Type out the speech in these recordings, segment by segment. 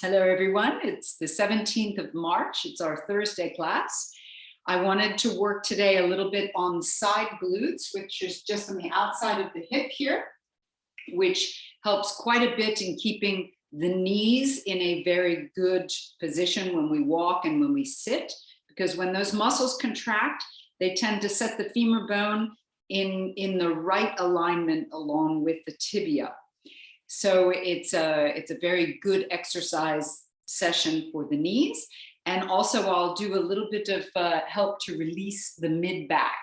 Hello, everyone. It's the 17th of March. It's our Thursday class. I wanted to work today a little bit on side glutes, which is just on the outside of the hip here, which helps quite a bit in keeping the knees in a very good position when we walk and when we sit, because when those muscles contract, they tend to set the femur bone in the right alignment along with the tibia. So it's a very good exercise session for the knees. And also I'll do a little bit of help to release the mid back.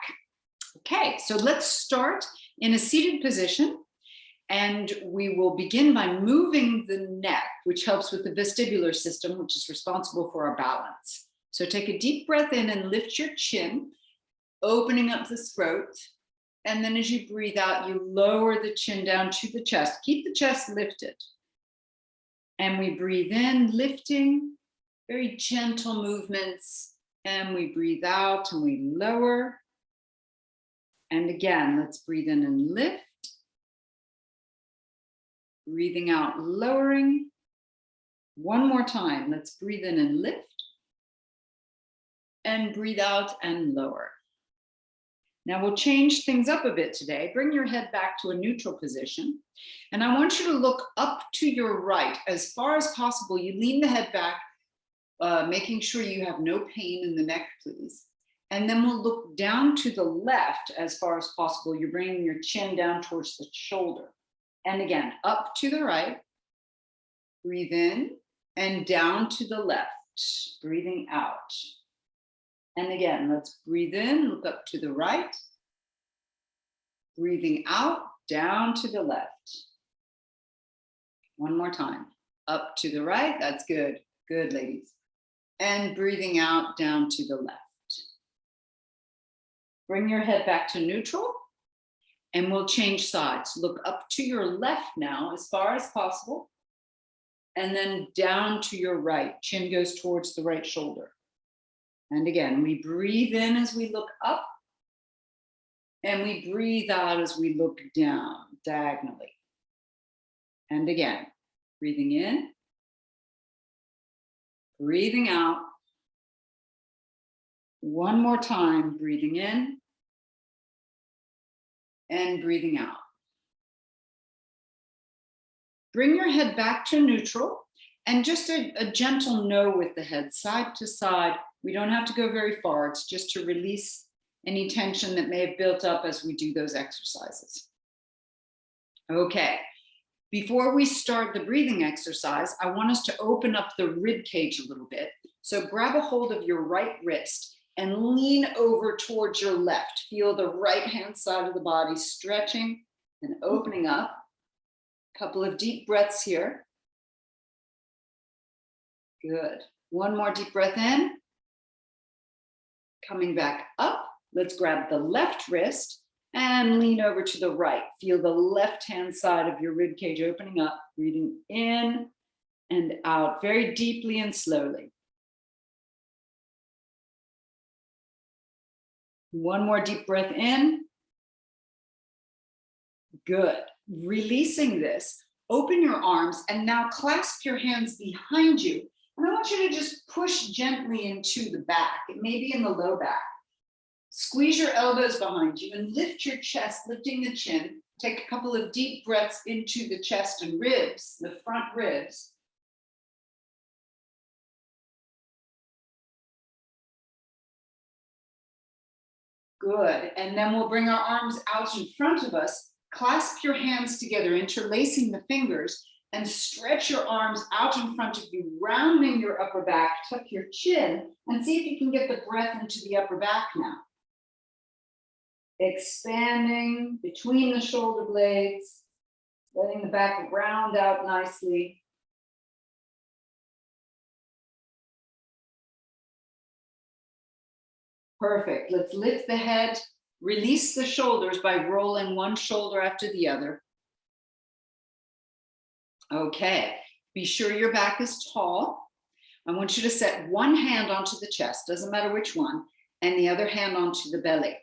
Okay, so let's start in a seated position. And we will begin by moving the neck, which helps with the vestibular system, which is responsible for our balance. So take a deep breath in and lift your chin, opening up the throat. And then as you breathe out, you lower the chin down to the chest. Keep the chest lifted. And we breathe in, lifting, very gentle movements. And we breathe out and we lower. And again, let's breathe in and lift. Breathing out, lowering. One more time. Let's breathe in and lift. And breathe out and lower. Now we'll change things up a bit today. Bring your head back to a neutral position. And I want you to look up to your right as far as possible. You lean the head back, making sure you have no pain in the neck, please. And then we'll look down to the left as far as possible. You're bringing your chin down towards the shoulder. And again, up to the right. Breathe in and down to the left. Breathing out. And again, let's breathe in, look up to the right. Breathing out, down to the left. One more time. Up to the right, that's good. Good, ladies. And breathing out, down to the left. Bring your head back to neutral, and we'll change sides. Look up to your left now, as far as possible, and then down to your right. Chin goes towards the right shoulder. And again, we breathe in as we look up, and we breathe out as we look down diagonally. And again, breathing in, breathing out. One more time, breathing in and breathing out. Bring your head back to neutral, and just a gentle no with the head, side to side. We don't have to go very far. It's just to release any tension that may have built up as we do those exercises. Okay, before we start the breathing exercise, I want us to open up the rib cage a little bit. So grab a hold of your right wrist and lean over towards your left. Feel the right hand side of the body stretching and opening up. A couple of deep breaths here. Good. One more deep breath in. Coming back up, let's grab the left wrist and lean over to the right. Feel the left-hand side of your rib cage opening up, breathing in and out very deeply and slowly. One more deep breath in. Good. Releasing this, open your arms and now clasp your hands behind you. And I want you to just push gently into the back. It may be in the low back. Squeeze your elbows behind you and lift your chest, lifting the chin. Take a couple of deep breaths into the chest and ribs, the front ribs. Good. And then we'll bring our arms out in front of us. Clasp your hands together, interlacing the fingers. And stretch your arms out in front of you, rounding your upper back, tuck your chin, and see if you can get the breath into the upper back now. Expanding between the shoulder blades, letting the back round out nicely. Perfect. Let's lift the head, release the shoulders by rolling one shoulder after the other. Okay, be sure your back is tall. I want you to set one hand onto the chest, doesn't matter which one, and the other hand onto the belly.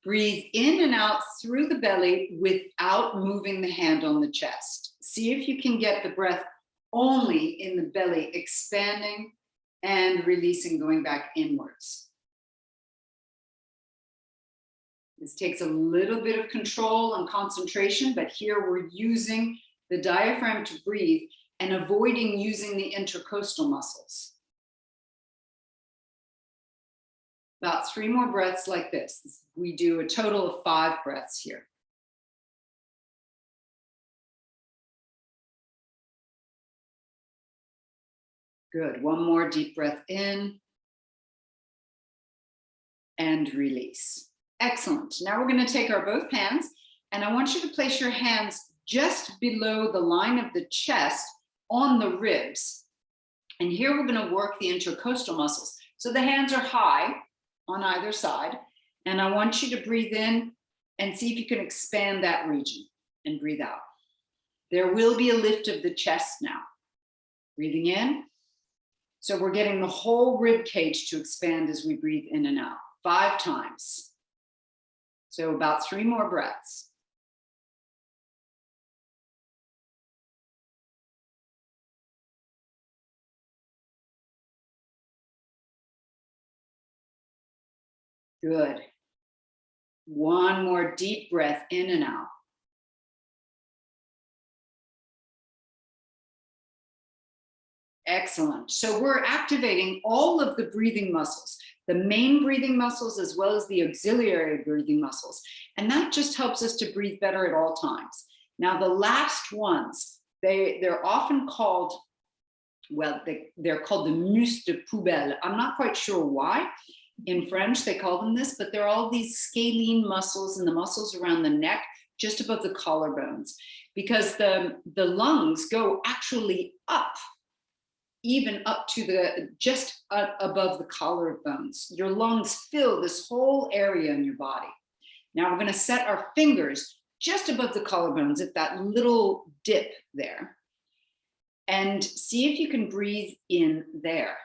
Breathe in and out through the belly without moving the hand on the chest. See if you can get the breath only in the belly, expanding and releasing, going back inwards. This takes a little bit of control and concentration, but here we're using the diaphragm to breathe and avoiding using the intercostal muscles. About 3 more breaths like this. We do a total of 5 breaths here. Good. One more deep breath in and release. Excellent. Now we're going to take our both hands, and I want you to place your hands just below the line of the chest on the ribs. And here we're going to work the intercostal muscles. So the hands are high on either side, and I want you to breathe in and see if you can expand that region and breathe out. There will be a lift of the chest now. Breathing in. So we're getting the whole rib cage to expand as we breathe in and out. 5 times. So about 3 more breaths. Good. 1 more deep breath in and out. Excellent. So we're activating all of the breathing muscles, the main breathing muscles as well as the auxiliary breathing muscles. And that just helps us to breathe better at all times. Now, the last ones, they're often called, well, they're called the muscles de poubelle. I'm not quite sure why. In French, they call them this, but they're all these scalene muscles and the muscles around the neck, just above the collarbones, because the lungs go actually up, even up to just above the collarbones. Your lungs fill this whole area in your body. Now we're going to set our fingers just above the collarbones at that little dip there, and see if you can breathe in there.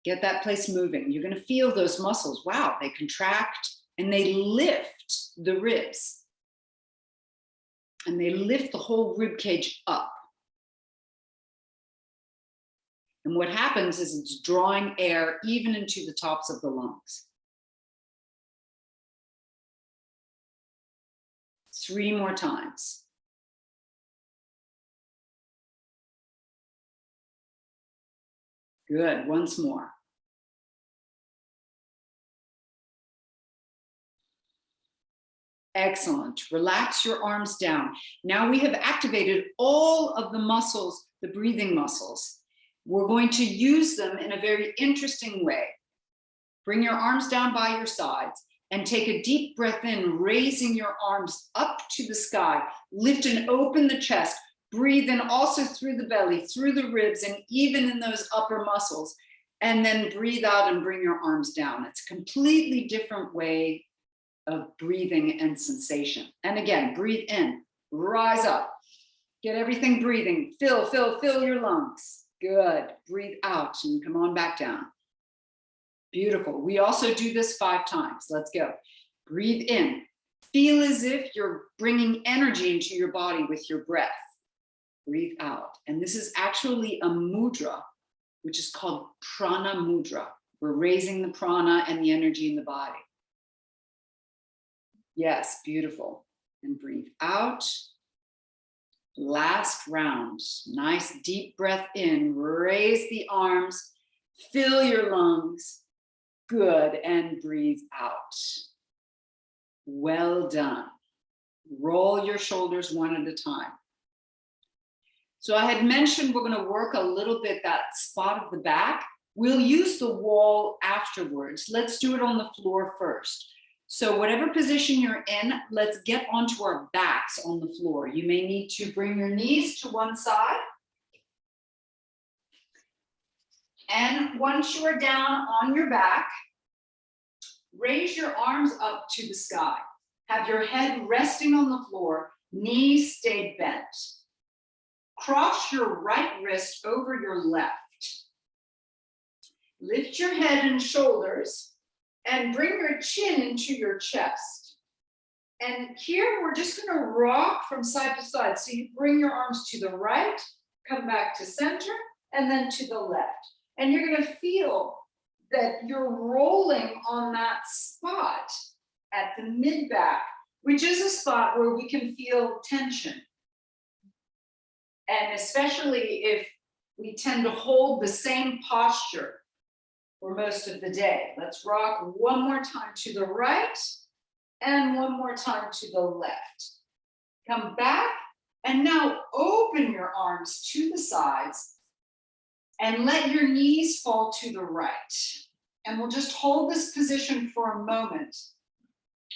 Get that place moving. You're going to feel those muscles. Wow, they contract and they lift the ribs. And they lift the whole rib cage up. And what happens is it's drawing air even into the tops of the lungs. 3 more times. Good. Once more. Excellent. Relax your arms down. Now we have activated all of the muscles, the breathing muscles. We're going to use them in a very interesting way. Bring your arms down by your sides and take a deep breath in, raising your arms up to the sky. Lift and open the chest. Breathe in also through the belly, through the ribs, and even in those upper muscles. And then breathe out and bring your arms down. It's a completely different way of breathing and sensation. And again, breathe in, rise up, get everything breathing, fill your lungs. Good. Breathe out and come on back down. Beautiful. We also do this 5 times. Let's go. Breathe in. Feel as if you're bringing energy into your body with your breath. Breathe out. And this is actually a mudra, which is called Prana Mudra. We're raising the prana and the energy in the body. Yes, beautiful. And breathe out. Last round. Nice deep breath in. Raise the arms. Fill your lungs. Good. And breathe out. Well done. Roll your shoulders one at a time. So I had mentioned we're going to work a little bit that spot of the back. We'll use the wall afterwards. Let's do it on the floor first. So whatever position you're in, let's get onto our backs on the floor. You may need to bring your knees to one side. And once you are down on your back, raise your arms up to the sky. Have your head resting on the floor, knees stay bent. Cross your right wrist over your left. Lift your head and shoulders and bring your chin into your chest. And here we're just going to rock from side to side. So you bring your arms to the right, come back to center, and then to the left. And you're going to feel that you're rolling on that spot at the mid-back, which is a spot where we can feel tension. And especially if we tend to hold the same posture for most of the day. Let's rock one more time to the right and one more time to the left. Come back and now open your arms to the sides and let your knees fall to the right. And we'll just hold this position for a moment.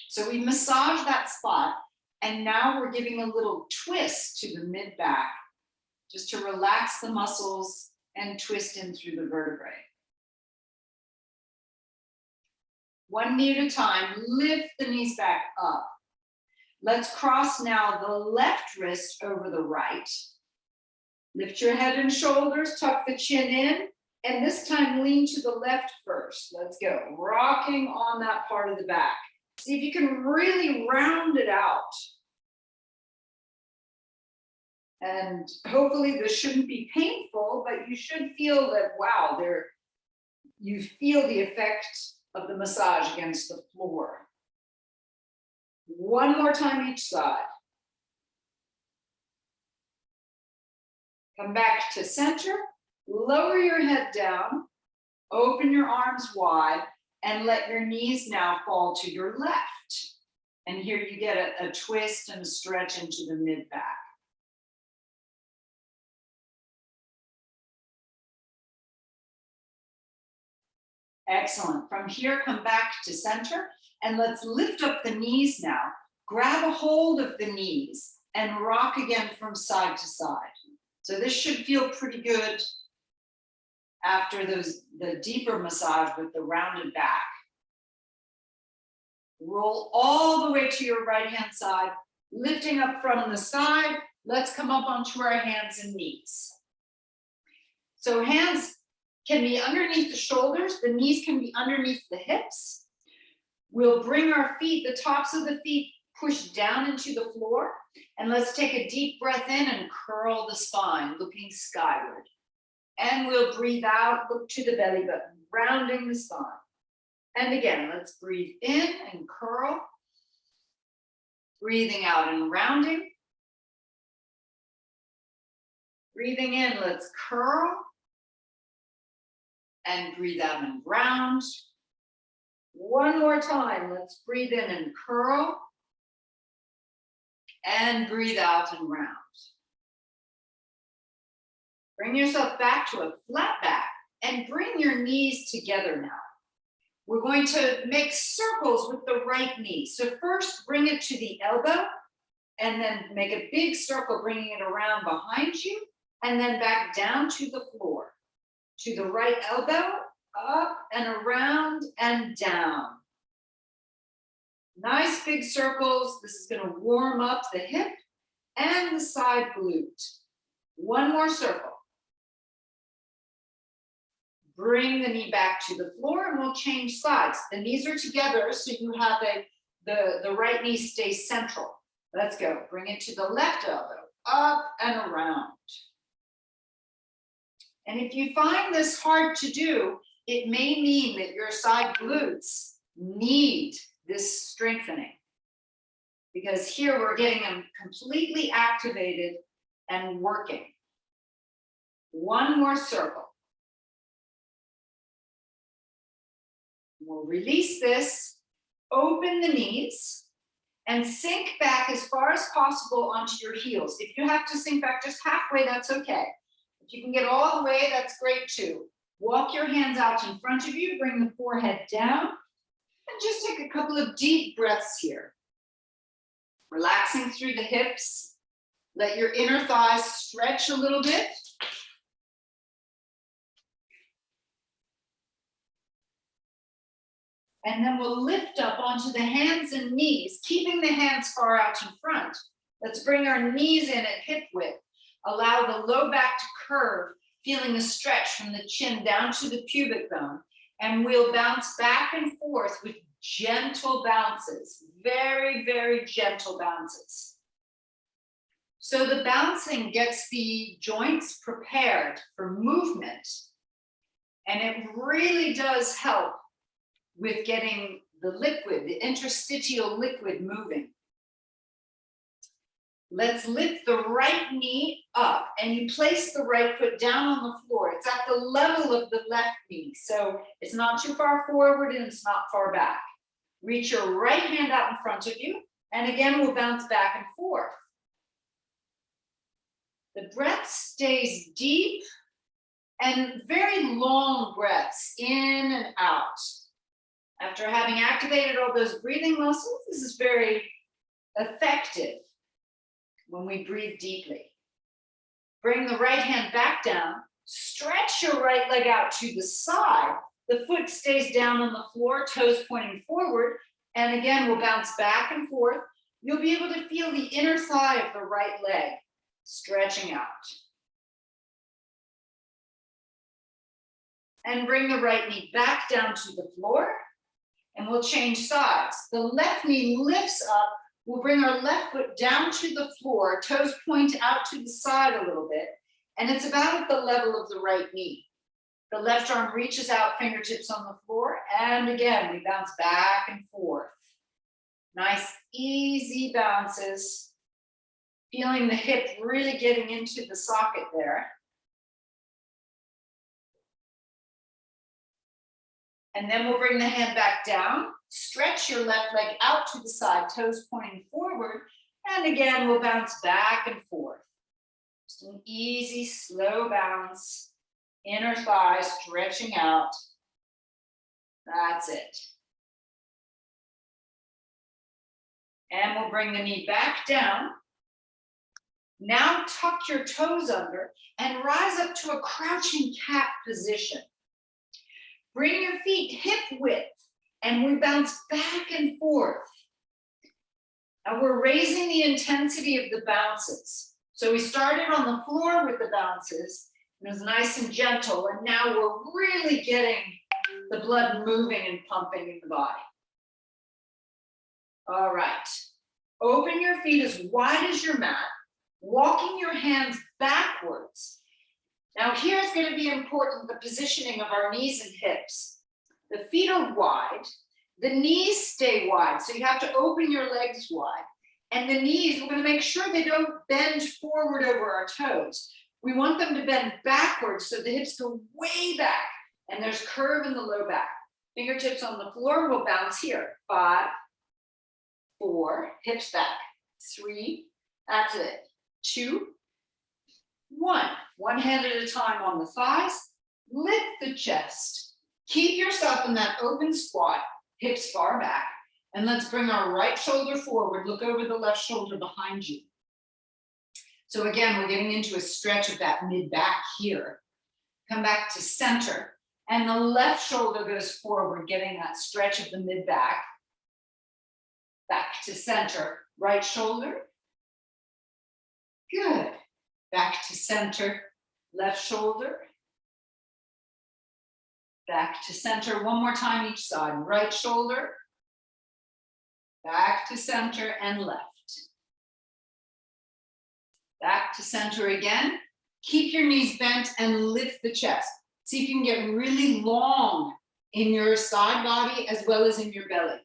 So we massage that spot, and now we're giving a little twist to the mid-back, just to relax the muscles and twist in through the vertebrae. One knee at a time, lift the knees back up. Let's cross now the left wrist over the right. Lift your head and shoulders, tuck the chin in, and this time lean to the left first. Let's go, rocking on that part of the back. See if you can really round it out. And hopefully this shouldn't be painful, but you should feel that, wow, you feel the effect of the massage against the floor. One more time each side. Come back to center, lower your head down, open your arms wide, and let your knees now fall to your left. And here you get a twist and a stretch into the mid-back. Excellent. From here, come back to center, and let's lift up the knees now. Grab a hold of the knees and rock again from side to side. So this should feel pretty good after the deeper massage with the rounded back. Roll all the way to your right-hand side, lifting up from the side. Let's come up onto our hands and knees. So hands can be underneath the shoulders, the knees can be underneath the hips. We'll bring our feet, the tops of the feet pushed down into the floor, and let's take a deep breath in and curl the spine, looking skyward. And we'll breathe out, look to the belly button, rounding the spine. And again, let's breathe in and curl. Breathing out and rounding. Breathing in, let's curl. And breathe out and round. One more time, let's breathe in and curl. And breathe out and round. Bring yourself back to a flat back and bring your knees together now. We're going to make circles with the right knee. So first bring it to the elbow and then make a big circle, bringing it around behind you and then back down to the floor. To the right elbow, up and around and down. Nice big circles. This is going to warm up the hip and the side glute. One more circle. Bring the knee back to the floor and we'll change sides. The knees are together, so you have the right knee stays central. Let's go. Bring it to the left elbow, up and around. And if you find this hard to do, it may mean that your side glutes need this strengthening. Because here we're getting them completely activated and working. One more circle. We'll release this, open the knees, and sink back as far as possible onto your heels. If you have to sink back just halfway, that's okay. If you can get all the way, that's great too. Walk your hands out in front of you, bring the forehead down, and just take a couple of deep breaths here. Relaxing through the hips. Let your inner thighs stretch a little bit. And then we'll lift up onto the hands and knees, keeping the hands far out in front. Let's bring our knees in at hip width. Allow the low back to curve, feeling a stretch from the chin down to the pubic bone. And we'll bounce back and forth with gentle bounces, very, very gentle bounces. So the bouncing gets the joints prepared for movement. And it really does help with getting the liquid, the interstitial liquid moving. Let's lift the right knee up and you place the right foot down on the floor. It's at the level of the left knee. So it's not too far forward and it's not far back. Reach your right hand out in front of you. And again, we'll bounce back and forth. The breath stays deep and very long breaths in and out. After having activated all those breathing muscles, this is very effective when we breathe deeply. Bring the right hand back down, stretch your right leg out to the side. The foot stays down on the floor, toes pointing forward. And again, we'll bounce back and forth. You'll be able to feel the inner thigh of the right leg stretching out. And bring the right knee back down to the floor. And we'll change sides. The left knee lifts up. We'll bring our left foot down to the floor, toes point out to the side a little bit, and it's about at the level of the right knee. The left arm reaches out, fingertips on the floor, and again, we bounce back and forth. Nice, easy bounces, feeling the hip really getting into the socket there. And then we'll bring the hand back down, stretch your left leg out to the side, toes pointing forward. And again, we'll bounce back and forth. Just an easy, slow bounce. Inner thigh stretching out. That's it. And we'll bring the knee back down. Now tuck your toes under and rise up to a crouching cat position. Bring your feet hip width and we bounce back and forth. And we're raising the intensity of the bounces. So we started on the floor with the bounces. It was nice and gentle. And now we're really getting the blood moving and pumping in the body. All right. Open your feet as wide as your mat, walking your hands backwards. Now here's going to be important, the positioning of our knees and hips. The feet are wide, the knees stay wide, so you have to open your legs wide. And the knees, we're going to make sure they don't bend forward over our toes. We want them to bend backwards so the hips go way back and there's curve in the low back. Fingertips on the floor, we'll bounce here. 5, 4, hips back. 3, that's it. 2, 1. One hand at a time on the thighs. Lift the chest. Keep yourself in that open squat, hips far back. And let's bring our right shoulder forward. Look over the left shoulder behind you. So again, we're getting into a stretch of that mid-back here. Come back to center. And the left shoulder goes forward, getting that stretch of the mid-back. Back to center. Right shoulder. Good. Back to center. Left shoulder. Back to center. One more time each side. Right shoulder. Back to center and left. Back to center again. Keep your knees bent and lift the chest. See if you can get really long in your side body as well as in your belly.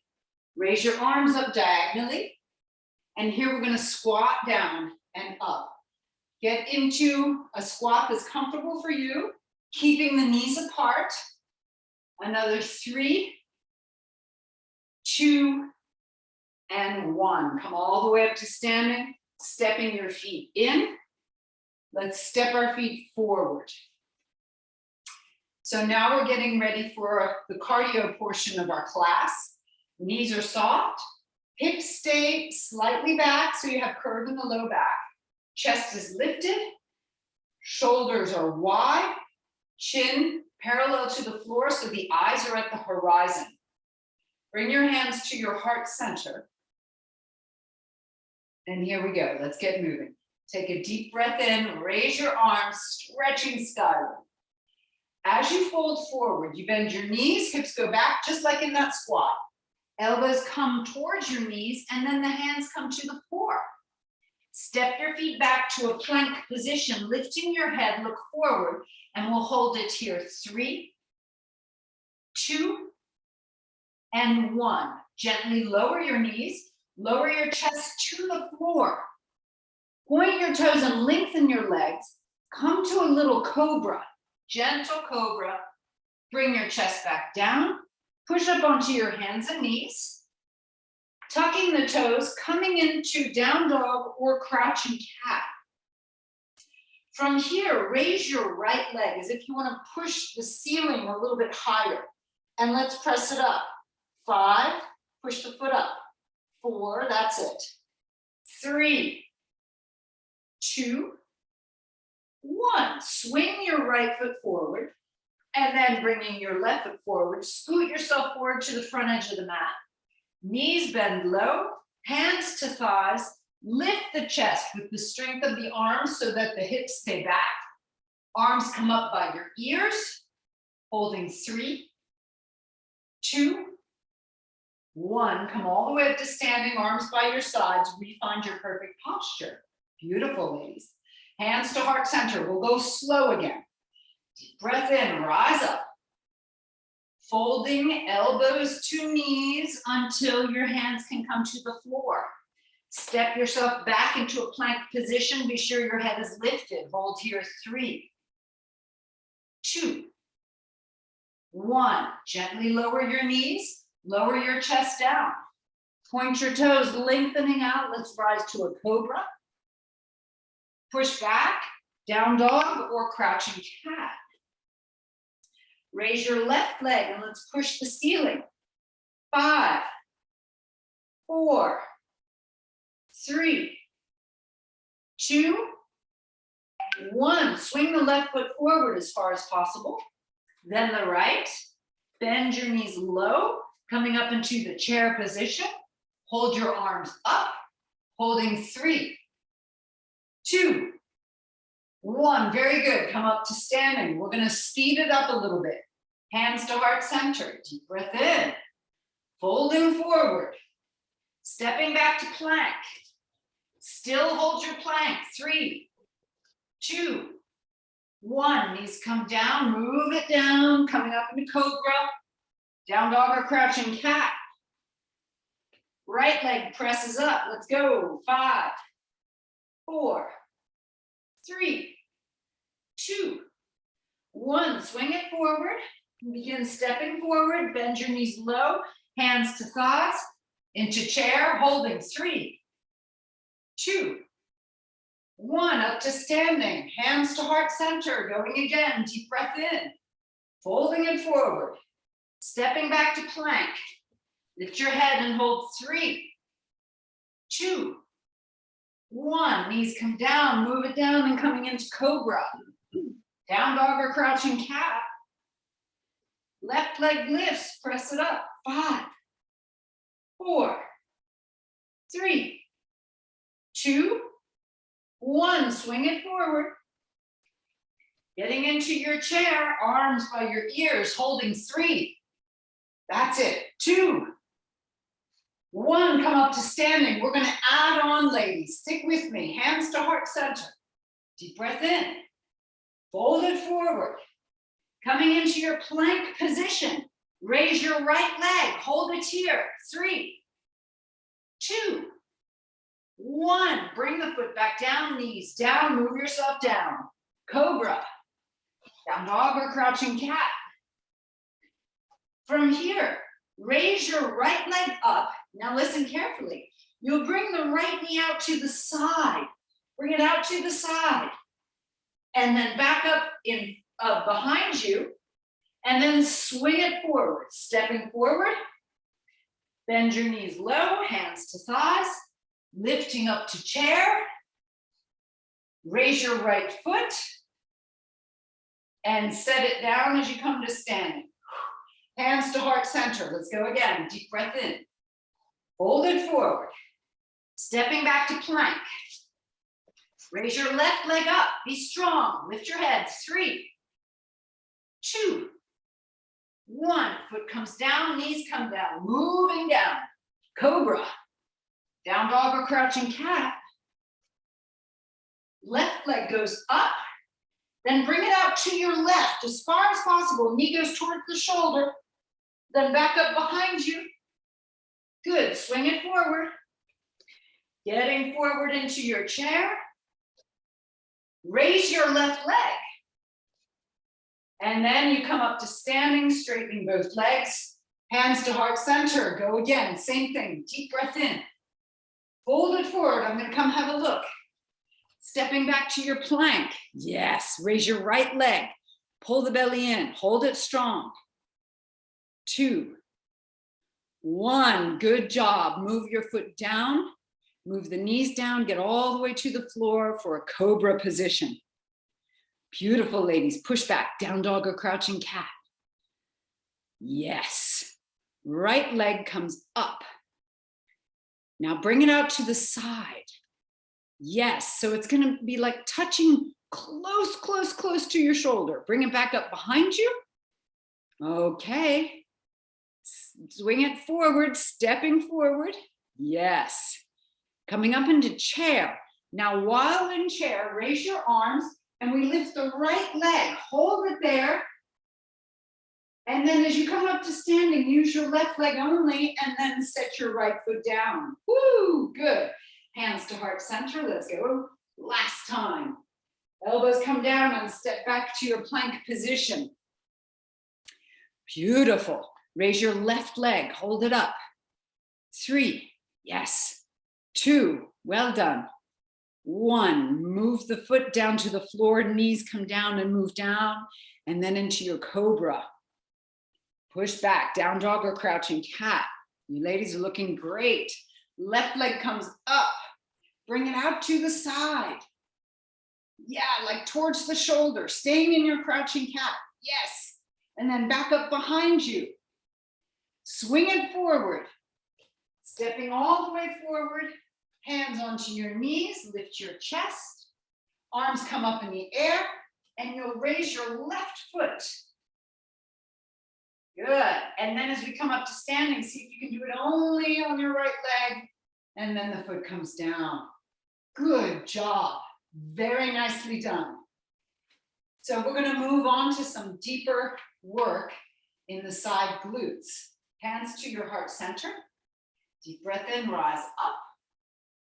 Raise your arms up diagonally. And here we're going to squat down and up. Get into a squat that's comfortable for you, keeping the knees apart. Another 3, 2, and 1. Come all the way up to standing, stepping your feet in. Let's step our feet forward. So now we're getting ready for the cardio portion of our class. Knees are soft, hips stay slightly back so you have curve in the low back. Chest is lifted, shoulders are wide, chin parallel to the floor so the eyes are at the horizon. Bring your hands to your heart center. And here we go, let's get moving. Take a deep breath in, raise your arms, stretching skyward. As you fold forward, you bend your knees, hips go back, just like in that squat. Elbows come towards your knees, and then the hands come to the floor. Step your feet back to a plank position, lifting your head, look forward, and we'll hold it here. 3, 2, and 1. Gently lower your knees, lower your chest to the floor. Point your toes and lengthen your legs. Come to a little cobra, gentle cobra. Bring your chest back down. Push up onto your hands and knees. Tucking the toes, coming into down dog or crouching cat. From here, raise your right leg as if you want to push the ceiling a little bit higher. And let's press it up. 5, push the foot up. 4, that's it. 3, 2, 1. Swing your right foot forward and then bringing your left foot forward. Scoot yourself forward to the front edge of the mat. Knees bend low, hands to thighs. Lift the chest with the strength of the arms so that the hips stay back. Arms come up by your ears, holding 3, 2, 1. Come all the way up to standing, arms by your sides. Find your perfect posture. Beautiful, ladies. Hands to heart center. We'll go slow again. Deep breath in, rise up. Folding elbows to knees until your hands can come to the floor. Step yourself back into a plank position. Be sure your head is lifted. Hold here. 3, 2, 1. Gently lower your knees. Lower your chest down. Point your toes, lengthening out. Let's rise to a cobra. Push back, down dog or crouching cat. Raise your left leg and let's push the ceiling. 5, 4, 3, 2, 1. Swing the left foot forward as far as possible. Then the right. Bend your knees low, coming up into the chair position. Hold your arms up, holding 3, 2, 1. Very good. Come up to standing. We're going to speed it up a little bit. Hands to heart center. Deep breath in. Folding forward. Stepping back to plank. Still hold your plank. 3, 2, 1. Knees come down. Move it down. Coming up into cobra. Down dog or crouching cat. Right leg presses up. Let's go. 5, 4, 3, 2, 1. Swing it forward. Begin stepping forward. Bend your knees low. Hands to thighs. Into chair. Holding. 3, 2, 1. Up to standing. Hands to heart center. Going again. Deep breath in. Folding it forward. Stepping back to plank. Lift your head and hold. 3, 2, 1. Knees come down. Move it down and coming into cobra. Down dog or crouching cat. Left leg lifts. Press it up. 5, 4, 3, 2, 1. Swing it forward. Getting into your chair. Arms by your ears. Holding. 3. That's it. 2, 1. Come up to standing. We're going to add on, ladies. Stick with me. Hands to heart center. Deep breath in. Fold it forward. Coming into your plank position. Raise your right leg. Hold it here. 3, 2, 1. Bring the foot back down. Knees down. Move yourself down. Cobra. Down dog or crouching cat. From here, raise your right leg up. Now listen carefully. You'll bring the right knee out to the side. Bring it out to the side. And then back up in behind you. And then swing it forward. Stepping forward. Bend your knees low, hands to thighs. Lifting up to chair. Raise your right foot. And set it down as you come to standing. Hands to heart center. Let's go again. Deep breath in. Fold it forward. Stepping back to plank. Raise your left leg up. Be strong. Lift your head. 3, 2, 1. Foot comes down. Knees come down. Moving down. Cobra. Down dog or crouching cat. Left leg goes up, then bring it out to your left as far as possible. Knee goes towards the shoulder, then back up behind you. Good, swing it forward. Getting forward into your chair. Raise your left leg. And then you come up to standing, straightening both legs. Hands to heart center. Go again, same thing. Deep breath in. Fold it forward. I'm going to come have a look. Stepping back to your plank. Yes, raise your right leg. Pull the belly in. Hold it strong. 2, 1. Good job. Move your foot down. Move the knees down. Get all the way to the floor for a cobra position. Beautiful, ladies. Push back. Down dog or crouching cat. Yes. Right leg comes up. Now bring it out to the side. Yes, so it's going to be like touching close, close, close to your shoulder. Bring it back up behind you. Okay. Swing it forward, stepping forward. Yes. Coming up into chair. Now while in chair, raise your arms and we lift the right leg. Hold it there. And then as you come up to standing, use your left leg only and then set your right foot down. Woo, good. Hands to heart center, let's go. Last time. Elbows come down and step back to your plank position. Beautiful. Raise your left leg, hold it up. 3, yes. 2, well done. 1, move the foot down to the floor, knees come down and move down, and then into your cobra. Push back, down dog or crouching cat. You ladies are looking great. Left leg comes up. Bring it out to the side. Yeah, like towards the shoulder, staying in your crouching cat. Yes. And then back up behind you. Swing it forward. Stepping all the way forward. Hands onto your knees. Lift your chest. Arms come up in the air. And you'll raise your left foot. Good. And then as we come up to standing, see if you can do it only on your right leg. And then the foot comes down. Good job. Very nicely done. So we're going to move on to some deeper work in the side glutes. Hands to your heart center. Deep breath in, rise up.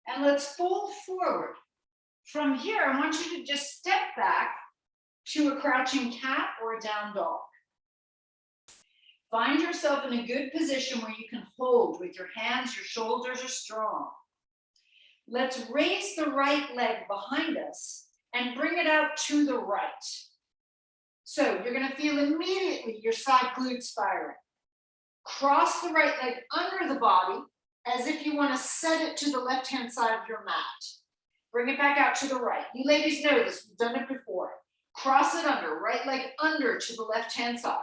And let's fold forward. From here, I want you to just step back to a crouching cat or a down dog. Find yourself in a good position where you can hold with your hands, your shoulders are strong. Let's raise the right leg behind us and bring it out to the right. So you're going to feel immediately your side glutes firing. Cross the right leg under the body as if you want to set it to the left-hand side of your mat. Bring it back out to the right. You ladies know this, we've done it before. Cross it under, right leg under to the left-hand side.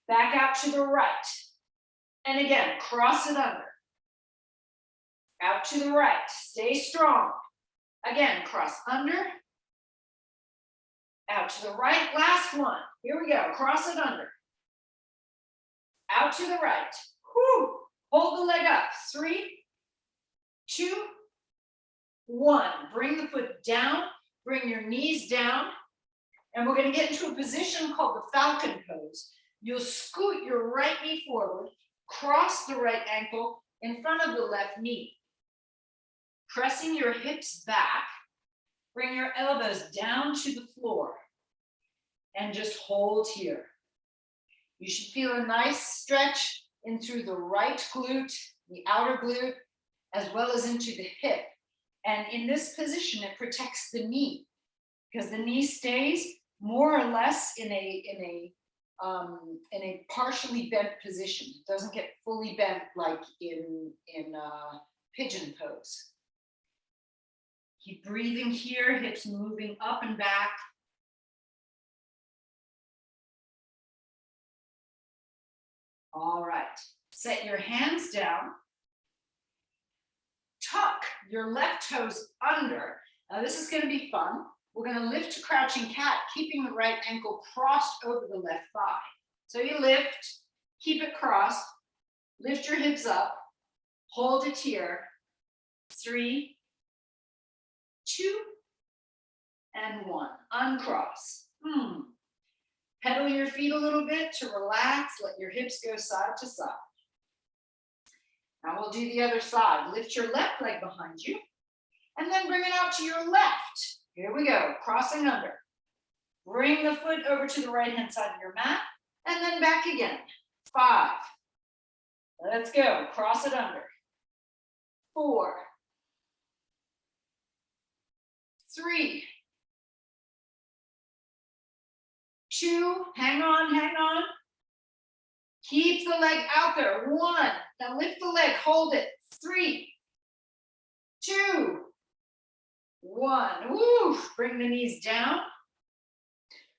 Back out to the right. And again, cross it under. Out to the right. Stay strong. Again, cross under. Out to the right. Last one. Here we go. Cross it under. Out to the right. Whew. Hold the leg up. 3, 2, 1. Bring the foot down. Bring your knees down. And we're going to get into a position called the falcon pose. You'll scoot your right knee forward, cross the right ankle in front of the left knee. Pressing your hips back, bring your elbows down to the floor and just hold here. You should feel a nice stretch in through the right glute, the outer glute, as well as into the hip. And in this position, it protects the knee because the knee stays more or less in a partially bent position. It doesn't get fully bent like in pigeon pose. Keep breathing here, hips moving up and back. All right, set your hands down. Tuck your left toes under. Now this is going to be fun. We're going to lift to crouching cat, keeping the right ankle crossed over the left thigh. So you lift, keep it crossed, lift your hips up, hold it here. 3, 2, and 1. Uncross. Pedal your feet a little bit to relax. Let your hips go side to side. Now we'll do the other side. Lift your left leg behind you and then bring it out to your left. Here we go, crossing under. Bring the foot over to the right-hand side of your mat and then back again. 5. Let's go, cross it under. 4. 3. 2, hang on, hang on. Keep the leg out there. 1, now lift the leg, hold it. 3, 2, 1. Woo, bring the knees down.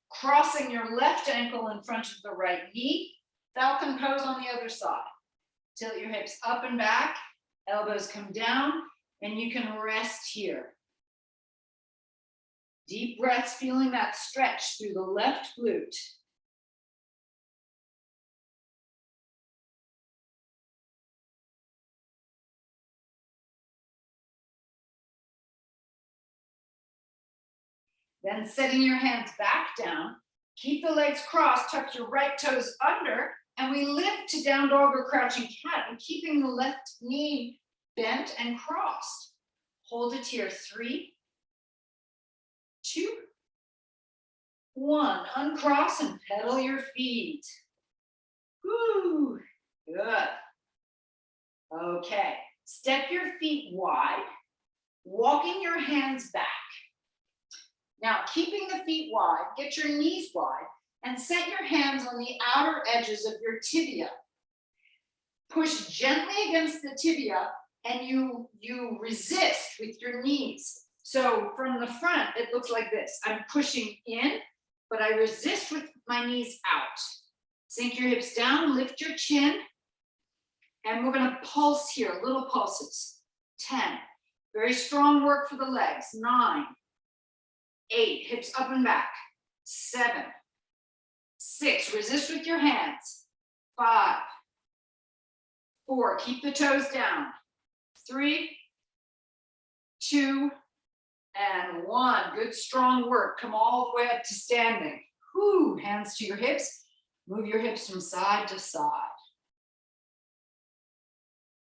Crossing your left ankle in front of the right knee. Falcon pose on the other side. Tilt your hips up and back, elbows come down, and you can rest here. Deep breaths, feeling that stretch through the left glute. Then setting your hands back down, keep the legs crossed, tuck your right toes under, and we lift to down dog or crouching cat, and keeping the left knee bent and crossed. Hold it here, 3, 2, 1. Uncross and pedal your feet. Woo, good. Okay, step your feet wide, walking your hands back. Now, keeping the feet wide, get your knees wide, and set your hands on the outer edges of your tibia. Push gently against the tibia, and you resist with your knees. So from the front, it looks like this. I'm pushing in, but I resist with my knees out. Sink your hips down, lift your chin, and we're gonna pulse here, little pulses. 10, very strong work for the legs. 9, 8, hips up and back. 7, 6, resist with your hands. 5, 4, keep the toes down. 3, 2, and 1. Good strong work. Come all the way up to standing. Whoo, hands to your hips. Move your hips from side to side.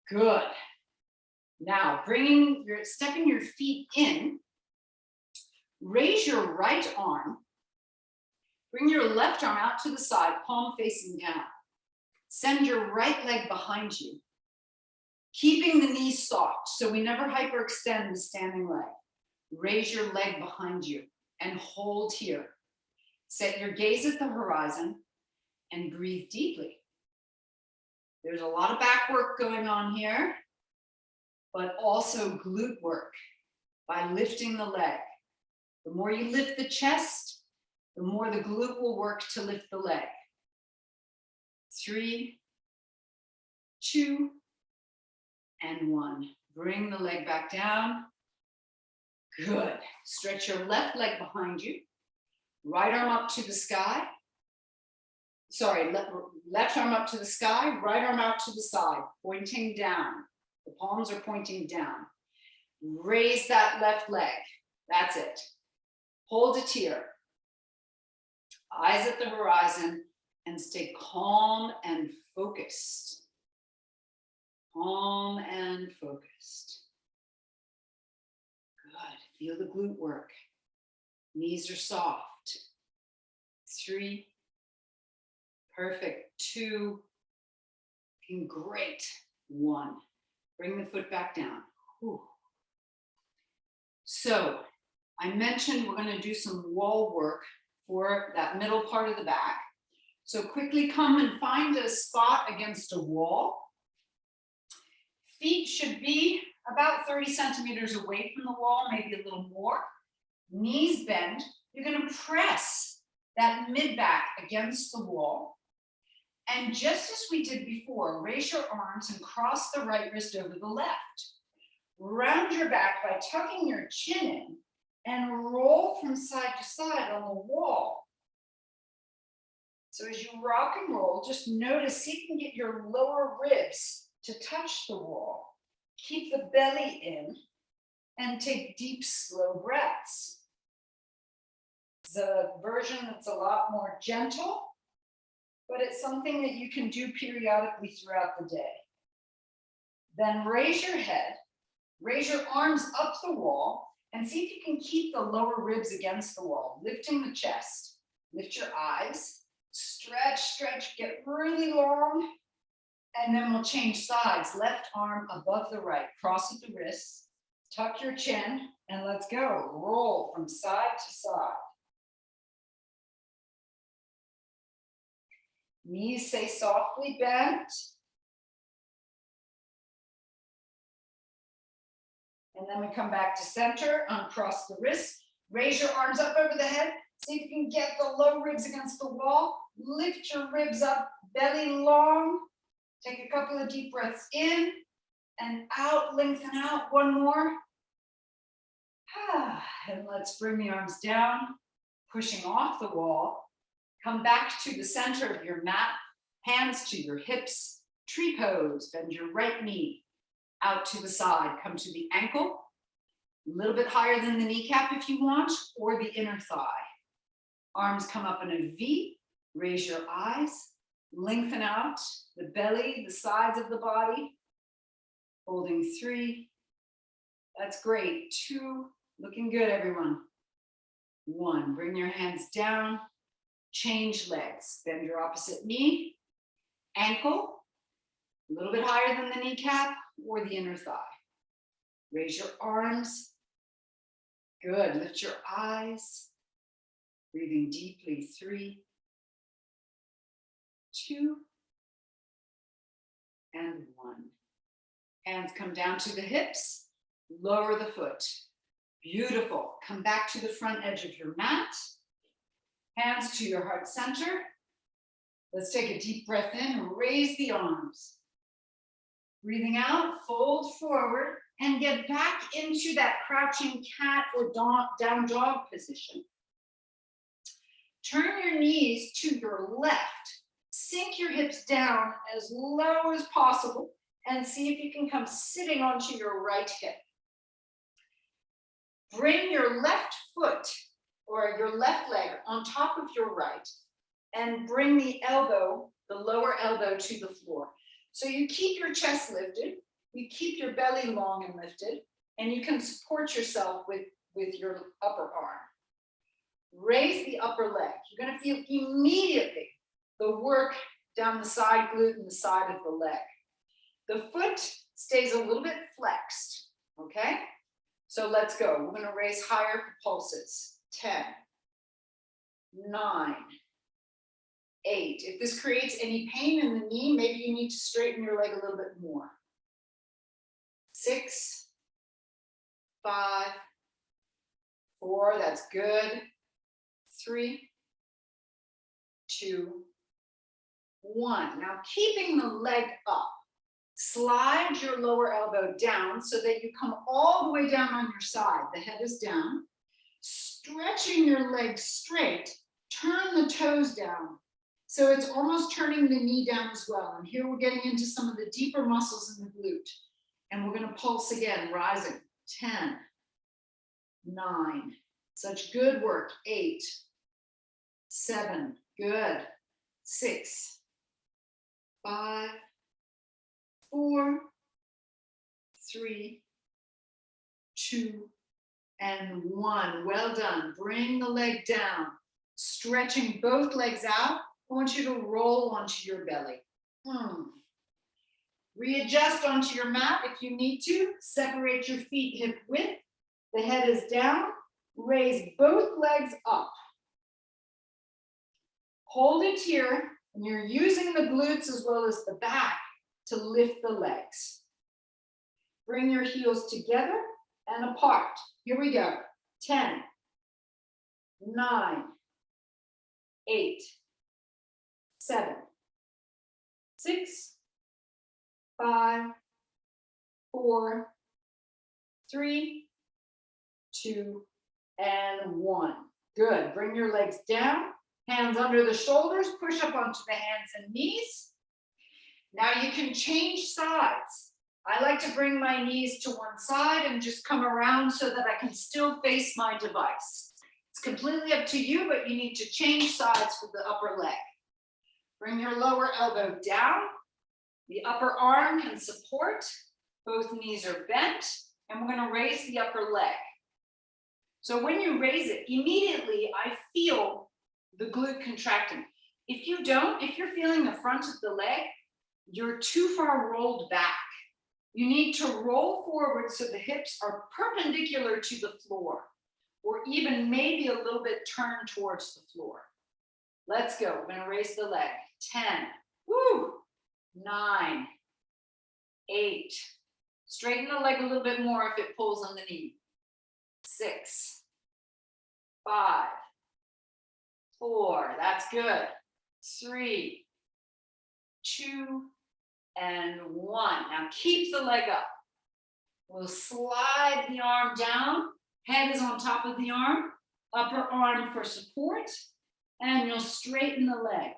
Good. Now, stepping your feet in, raise your right arm, bring your left arm out to the side, palm facing down. Send your right leg behind you, keeping the knees soft, so we never hyperextend the standing leg. Raise your leg behind you and hold here. Set your gaze at the horizon and breathe deeply. There's a lot of back work going on here, but also glute work by lifting the leg. The more you lift the chest, the more the glute will work to lift the leg. 3, 2, and 1. Bring the leg back down. Good. Stretch your left leg behind you. Right arm up to the sky. Sorry, left arm up to the sky, right arm out to the side, pointing down. The palms are pointing down. Raise that left leg. That's it. Hold it here. Eyes at the horizon, and stay calm and focused. Calm and focused. Good. Feel the glute work. Knees are soft. 3. Perfect. 2. Looking great. 1. Bring the foot back down. Whew. So I mentioned we're going to do some wall work for that middle part of the back. So quickly come and find a spot against a wall. Feet should be about 30 centimeters away from the wall, maybe a little more. Knees bend. You're going to press that mid-back against the wall. And just as we did before, raise your arms and cross the right wrist over the left. Round your back by tucking your chin in and roll from side to side on the wall. So as you rock and roll, just notice, see if you can get your lower ribs to touch the wall. Keep the belly in and take deep, slow breaths. It's a version that's a lot more gentle, but it's something that you can do periodically throughout the day. Then raise your head, raise your arms up the wall, and see if you can keep the lower ribs against the wall, lifting the chest. Lift your eyes, stretch, stretch, get really long, and then we'll change sides. Left arm above the right, cross at the wrists, tuck your chin, and let's go. Roll from side to side. Knees stay softly bent. And then we come back to center, uncross the wrists, raise your arms up over the head. See if you can get the low ribs against the wall. Lift your ribs up, belly long. Take a couple of deep breaths in and out, lengthen out. One more. And let's bring the arms down, pushing off the wall. Come back to the center of your mat, hands to your hips, tree pose, bend your right knee out to the side, come to the ankle, a little bit higher than the kneecap if you want, or the inner thigh. Arms come up in a V, raise your eyes, lengthen out the belly, the sides of the body, holding 3. That's great. 2, looking good, everyone. 1, bring your hands down, change legs, bend your opposite knee, ankle, a little bit higher than the kneecap or the inner thigh. Raise your arms. Good. Lift your eyes. Breathing deeply. 3, 2, and 1. Hands come down to the hips. Lower the foot. Beautiful. Come back to the front edge of your mat. Hands to your heart center. Let's take a deep breath in and raise the arms. Breathing out, fold forward and get back into that crouching cat or down dog position. Turn your knees to your left. Sink your hips down as low as possible and see if you can come sitting onto your right hip. Bring your left foot or your left leg on top of your right and bring the elbow, the lower elbow, to the floor. So you keep your chest lifted, you keep your belly long and lifted, and you can support yourself with your upper arm. Raise the upper leg. You're going to feel immediately the work down the side glute and the side of the leg. The foot stays a little bit flexed, okay? So let's go. We're going to raise higher pulses. 10, 9, 8. If this creates any pain in the knee, maybe you need to straighten your leg a little bit more. 6, 5, 4, that's good. 3, 2, 1. Now keeping the leg up, slide your lower elbow down so that you come all the way down on your side. The head is down. Stretching your legs straight, turn the toes down. So it's almost turning the knee down as well. And here we're getting into some of the deeper muscles in the glute. And we're going to pulse again, rising. 10, 9, such good work. 8, 7, good. 6, 5, 4, 3, 2, and 1. Well done. Bring the leg down. Stretching both legs out. I want you to roll onto your belly. Readjust onto your mat if you need to. Separate your feet hip width. The head is down. Raise both legs up. Hold it here, and you're using the glutes as well as the back to lift the legs. Bring your heels together and apart. Here we go. 10, 9, 8, 7, 6, 5, 4, 3, 2, and 1. Good. Bring your legs down, hands under the shoulders, push up onto the hands and knees. Now you can change sides. I like to bring my knees to one side and just come around so that I can still face my device. It's completely up to you, but you need to change sides for the upper leg. Bring your lower elbow down. The upper arm can support. Both knees are bent, and we're going to raise the upper leg. So when you raise it, immediately I feel the glute contracting. If you don't, if you're feeling the front of the leg, you're too far rolled back. You need to roll forward so the hips are perpendicular to the floor, or even maybe a little bit turned towards the floor. Let's go. We're going to raise the leg. 10, woo, 9, 8. Straighten the leg a little bit more if it pulls on the knee. 6, 5, 4. That's good. 3, 2, and 1. Now keep the leg up. We'll slide the arm down. Head is on top of the arm. Upper arm for support. And you'll straighten the leg.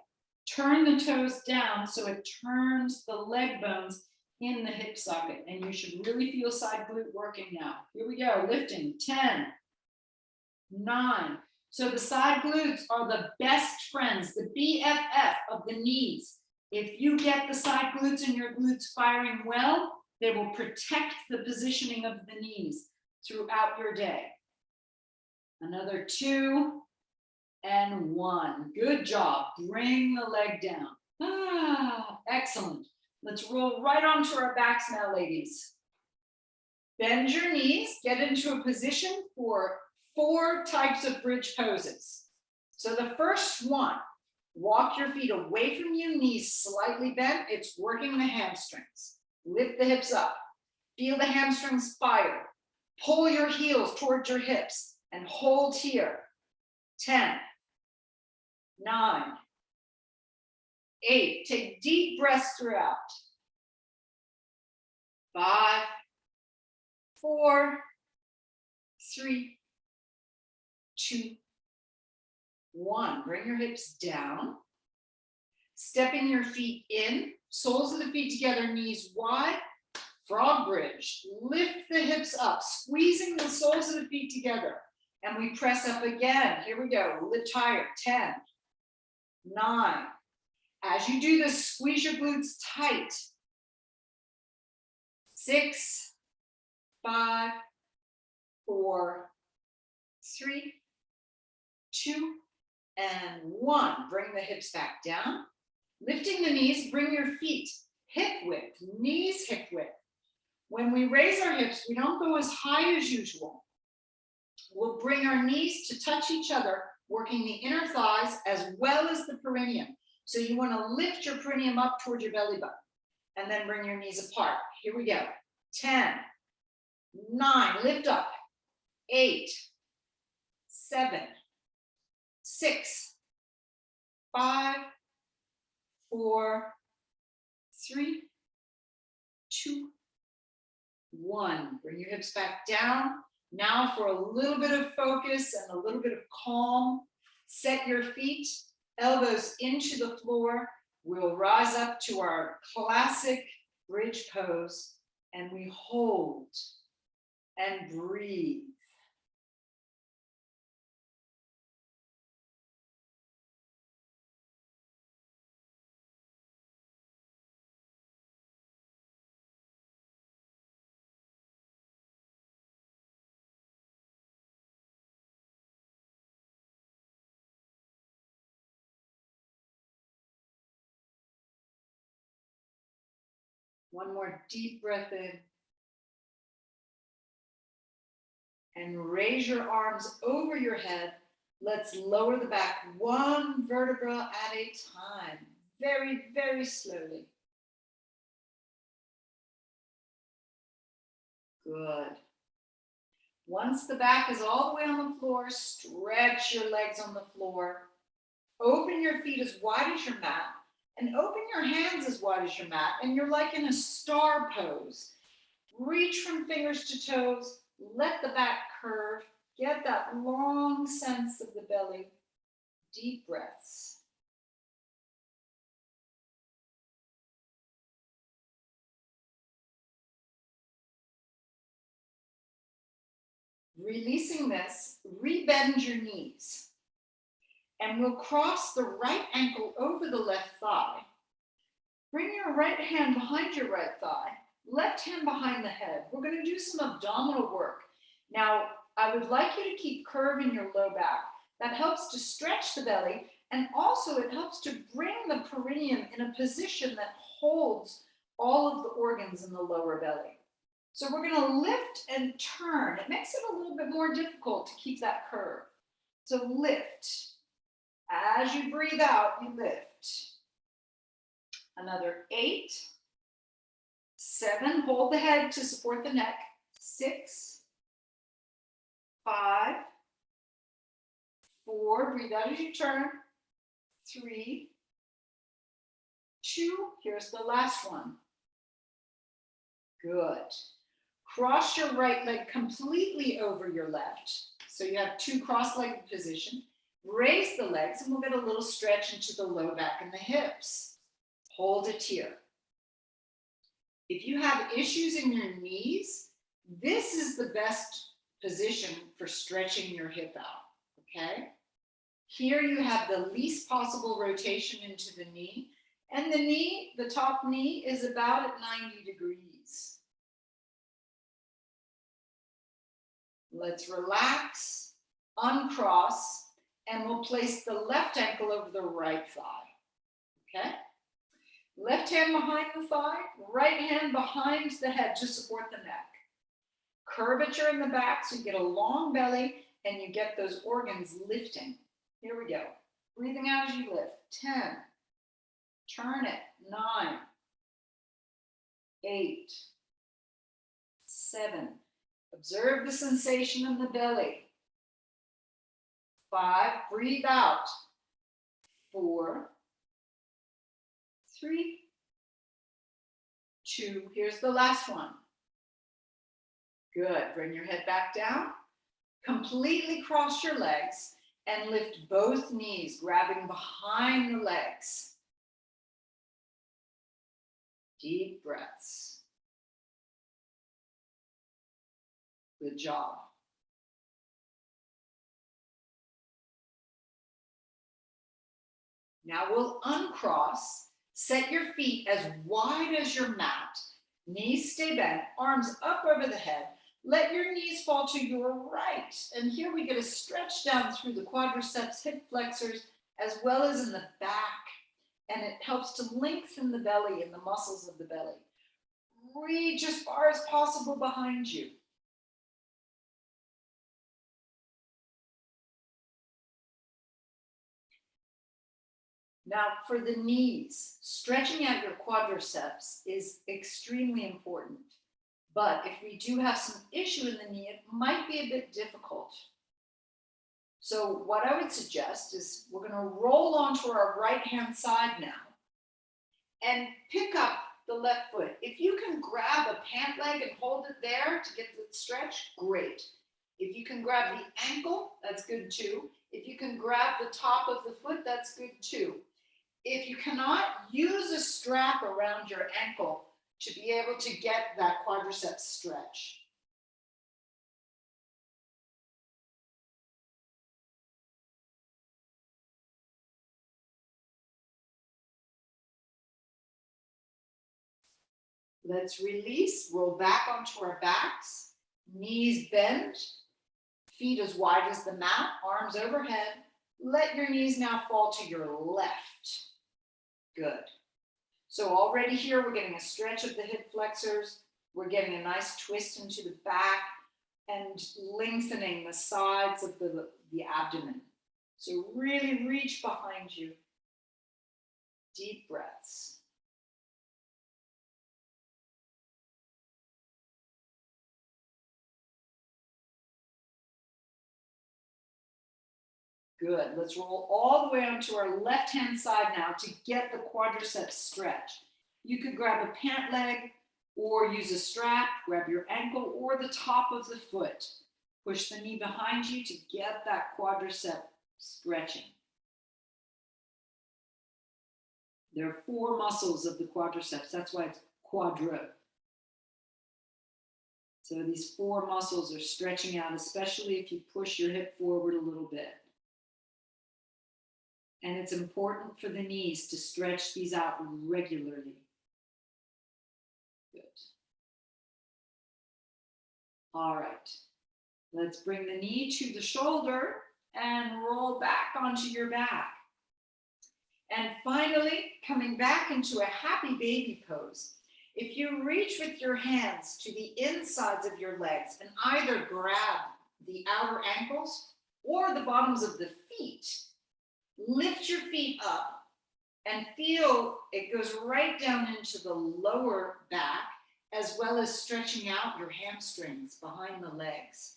Turn the toes down so it turns the leg bones in the hip socket. And you should really feel side glute working now. Here we go, lifting. 10, 9. So the side glutes are the best friends, the BFF of the knees. If you get the side glutes and your glutes firing well, they will protect the positioning of the knees throughout your day. Another 2 and 1. Good job. Bring the leg down. Excellent. Let's roll right onto our backs now, ladies. Bend your knees. Get into a position for 4 types of bridge poses. So the first one, walk your feet away from you, knees slightly bent. It's working the hamstrings. Lift the hips up. Feel the hamstrings fire. Pull your heels towards your hips and hold here. 10, 9, 8. Take deep breaths throughout. 5, 4, 3, 2, 1. Bring your hips down. Stepping your feet in. Soles of the feet together, knees wide. Frog bridge. Lift the hips up, squeezing the soles of the feet together. And we press up again. Here we go. Lift higher. 10, 9. As you do this, squeeze your glutes tight. 6, 5, 4, 3, 2, and 1. Bring the hips back down. Lifting the knees, bring your feet hip width, knees hip width. When we raise our hips, we don't go as high as usual. We'll bring our knees to touch each other, working the inner thighs as well as the perineum. So you want to lift your perineum up towards your belly button and then bring your knees apart. Here we go. 10, 9, lift up. 8, 7, 6, 5, 4, 3, 2, 1. Bring your hips back down. Now for a little bit of focus and a little bit of calm, set your feet, elbows into the floor. We'll rise up to our classic bridge pose and we hold and breathe. One more deep breath in. And raise your arms over your head. Let's lower the back one vertebra at a time. Very, very slowly. Good. Once the back is all the way on the floor, stretch your legs on the floor. Open your feet as wide as your mat. And open your hands as wide as your mat, and you're like in a star pose. Reach from fingers to toes, let the back curve, get that long sense of the belly. Deep breaths. Releasing this, rebend your knees. And we'll cross the right ankle over the left thigh. Bring your right hand behind your right thigh, left hand behind the head. We're going to do some abdominal work. Now, I would like you to keep curving your low back. That helps to stretch the belly, and also it helps to bring the perineum in a position that holds all of the organs in the lower belly. So we're going to lift and turn. It makes it a little bit more difficult to keep that curve. So lift. As you breathe out, you lift. Another 8, 7, hold the head to support the neck. 6, 5, 4, breathe out as you turn. 3, 2, here's the last one. Good. Cross your right leg completely over your left. So you have 2 cross-legged position. Raise the legs, and we'll get a little stretch into the low back and the hips. Hold it here. If you have issues in your knees, this is the best position for stretching your hip out, okay? Here you have the least possible rotation into the knee, and the knee, the top knee, is about at 90 degrees. Let's relax, uncross, and we'll place the left ankle over the right thigh, okay? Left hand behind the thigh, right hand behind the head to support the neck. Curvature in the back so you get a long belly and you get those organs lifting. Here we go. Breathing out as you lift. 10. Turn it. 9. 8. 7. Observe the sensation in the belly. 5. Breathe out. 4. 3. 2. Here's the last one. Good. Bring your head back down. Completely cross your legs and lift both knees, grabbing behind the legs. Deep breaths. Good job. Now we'll uncross. Set your feet as wide as your mat. Knees stay bent, arms up over the head. Let your knees fall to your right. And here we get a stretch down through the quadriceps, hip flexors, as well as in the back. And it helps to lengthen the belly and the muscles of the belly. Reach as far as possible behind you. Now for the knees, stretching out your quadriceps is extremely important. But if we do have some issue in the knee, it might be a bit difficult. So what I would suggest is we're going to roll onto our right hand side now and pick up the left foot. If you can grab a pant leg and hold it there to get the stretch, great. If you can grab the ankle, that's good too. If you can grab the top of the foot, that's good too. If you cannot, use a strap around your ankle to be able to get that quadriceps stretch. Let's release, roll back onto our backs, knees bend, feet as wide as the mat, arms overhead. Let your knees now fall to your left. Good. So already here, we're getting a stretch of the hip flexors. We're getting a nice twist into the back and lengthening the sides of the abdomen. So really reach behind you. Deep breaths. Good. Let's roll all the way onto our left-hand side now to get the quadriceps stretch. You could grab a pant leg or use a strap, grab your ankle or the top of the foot. Push the knee behind you to get that quadricep stretching. There are 4 muscles of the quadriceps. That's why it's quadra. So these four muscles are stretching out, especially if you push your hip forward a little bit. And it's important for the knees to stretch these out regularly. Good. All right. Let's bring the knee to the shoulder and roll back onto your back. And finally, coming back into a happy baby pose. If you reach with your hands to the insides of your legs and either grab the outer ankles or the bottoms of the feet, lift your feet up and feel it goes right down into the lower back, as well as stretching out your hamstrings behind the legs.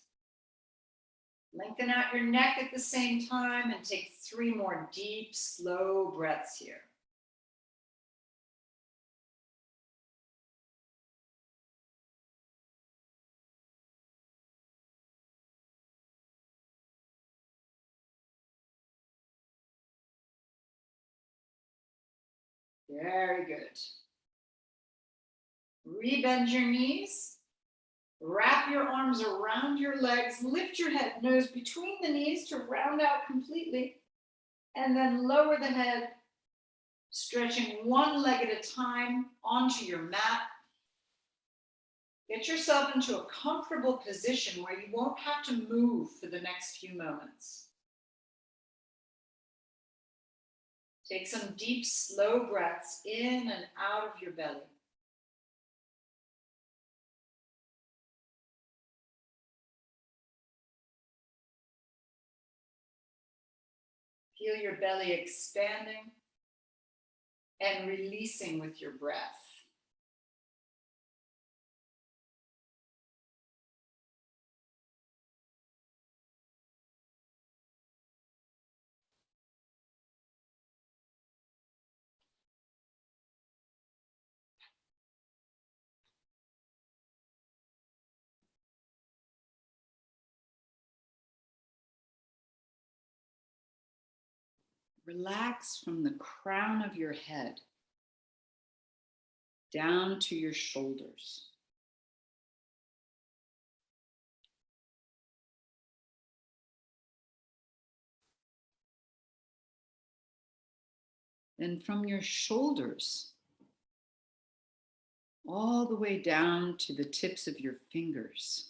Lengthen out your neck at the same time and take 3 more deep, slow breaths here. Very good. Rebend your knees. Wrap your arms around your legs. Lift your head, nose between the knees to round out completely. And then lower the head, stretching one leg at a time onto your mat. Get yourself into a comfortable position where you won't have to move for the next few moments. Take some deep, slow breaths in and out of your belly. Feel your belly expanding and releasing with your breath. Relax from the crown of your head down to your shoulders. Then from your shoulders, all the way down to the tips of your fingers.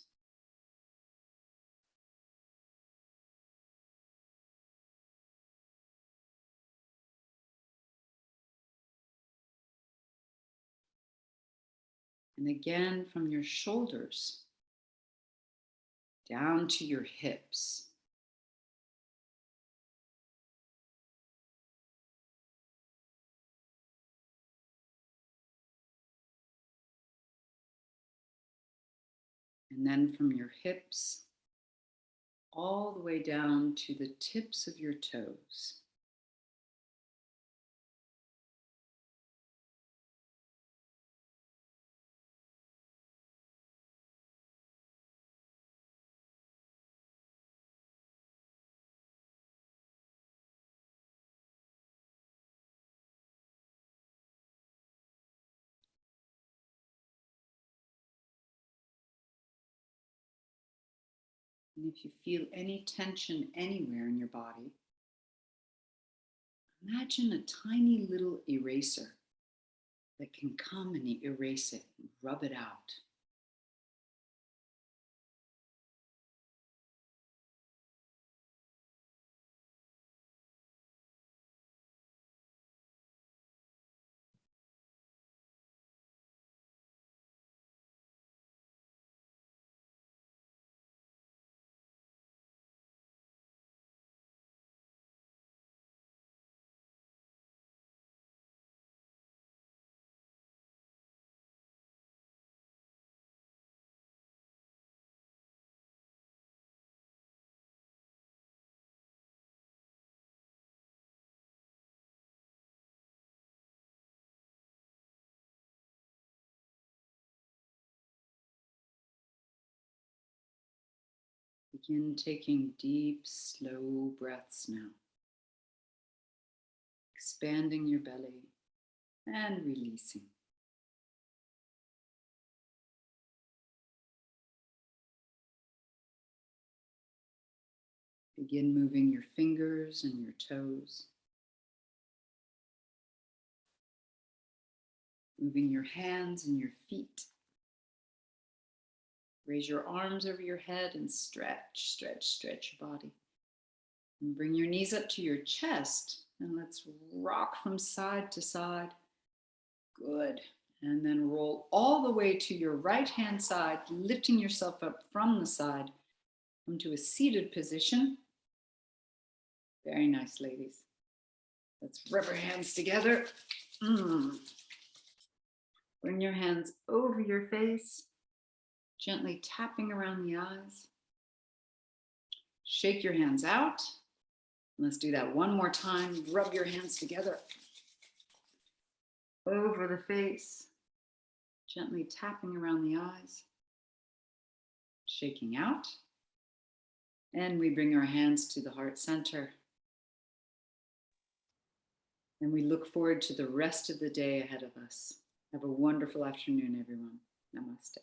And again, from your shoulders down to your hips. And then from your hips all the way down to the tips of your toes. And if you feel any tension anywhere in your body, imagine a tiny little eraser that can come and erase it, and rub it out. Begin taking deep, slow breaths now, expanding your belly and releasing. Begin moving your fingers and your toes. Moving your hands and your feet. Raise your arms over your head and stretch, stretch, stretch your body. And bring your knees up to your chest and let's rock from side to side. Good. And then roll all the way to your right hand side, lifting yourself up from the side. Come to a seated position. Very nice, ladies. Let's rub our hands together. Bring your hands over your face, gently tapping around the eyes. Shake your hands out. Let's do that one more time. Rub your hands together. Over the face, gently tapping around the eyes. Shaking out. And we bring our hands to the heart center. And we look forward to the rest of the day ahead of us. Have a wonderful afternoon, everyone. Namaste.